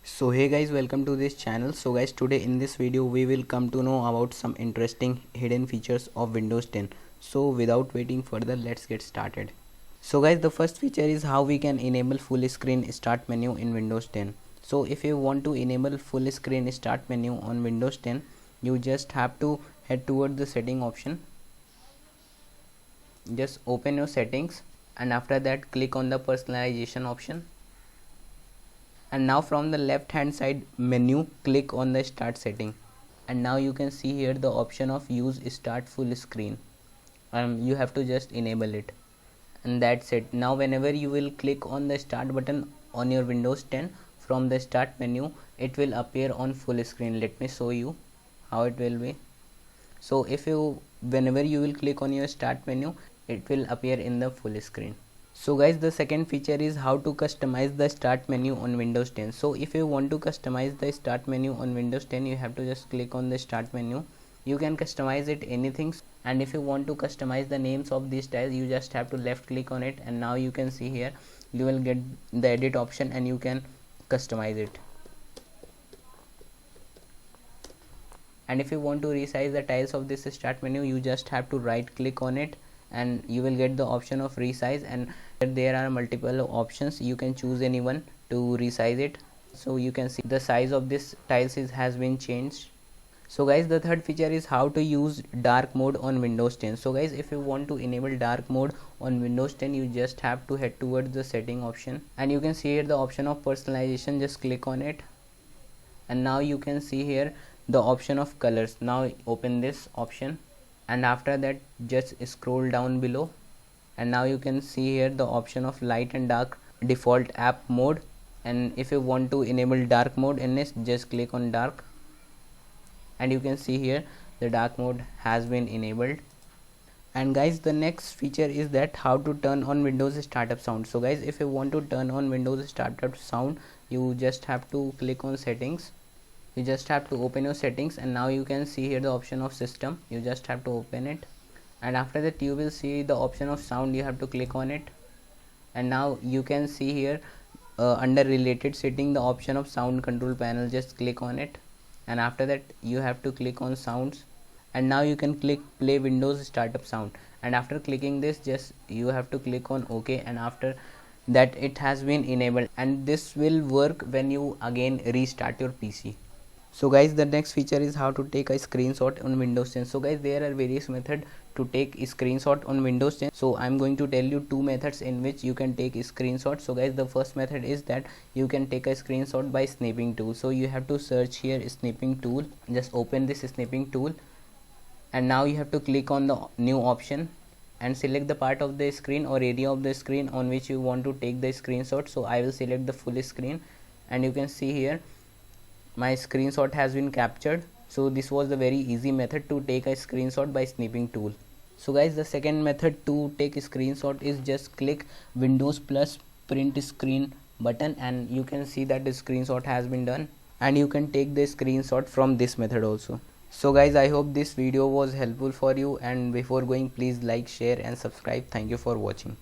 So hey guys, welcome to this channel. So guys, today in this video we will come to know about some interesting hidden features of Windows 10. So without waiting further, let's get started. So guys, the first feature is how we can enable full screen start menu in Windows 10. So if you want to enable full screen start menu on Windows 10, you just have to head toward the setting option. Just open your settings and after that click on the personalization option. And now from the left hand side menu, click on the start setting, and now you can see here the option of use start full screen. You have to just enable it, and that's it. Now whenever you will click on the start button on your Windows 10 from the start menu, it will appear on full screen. Let me show you how it will be. So whenever you will click on your start menu, it will appear in the full screen. So guys, the second feature is how to customize the start menu on Windows 10. So if you want to customize the start menu on Windows 10, you have to just click on the start menu. You can customize it anything, and if you want to customize the names of these tiles, you just have to left click on it, and now you can see here you will get the edit option and you can customize it. And if you want to resize the tiles of this start menu, you just have to right click on it and you will get the option of resize, and there are multiple options. You can choose any one to resize it. So you can see the size of this tiles has been changed. So guys, the third feature is how to use dark mode on Windows 10. So guys, if you want to enable dark mode on Windows 10, you just have to head towards the setting option, and you can see here the option of personalization. Just click on it, and now you can see here the option of colors. Now open this option, and after that just scroll down below, and now you can see here the option of light and dark default app mode. And if you want to enable dark mode in this, just click on dark, and you can see here the dark mode has been enabled. And guys, the next feature is that how to turn on Windows startup sound. So guys, if you want to turn on Windows startup sound, you just have to click on settings. You just have to open your settings, and now you can see here the option of system. You just have to open it, and after that you will see the option of sound. You have to click on it, and now you can see here under related setting the option of sound control panel. Just click on it, and after that you have to click on sounds, and now you can click play Windows startup sound, and after clicking this, just you have to click on OK, and after that it has been enabled, and this will work when you again restart your PC. So guys, the next feature is how to take a screenshot on Windows 10. So guys, there are various methods to take a screenshot on Windows 10. So I'm going to tell you two methods in which you can take a screenshot. So guys, the first method is that you can take a screenshot by snipping tool. So you have to search here snipping tool. Just open this snipping tool, and now you have to click on the new option and select the part of the screen or area of the screen on which you want to take the screenshot. So I will select the full screen, and you can see here my screenshot has been captured. So this was the very easy method to take a screenshot by snipping tool. So guys, the second method to take a screenshot is just click Windows plus print screen button, and you can see that the screenshot has been done, and you can take the screenshot from this method also. So guys, I hope this video was helpful for you, and before going, please like, share and subscribe. Thank you for watching.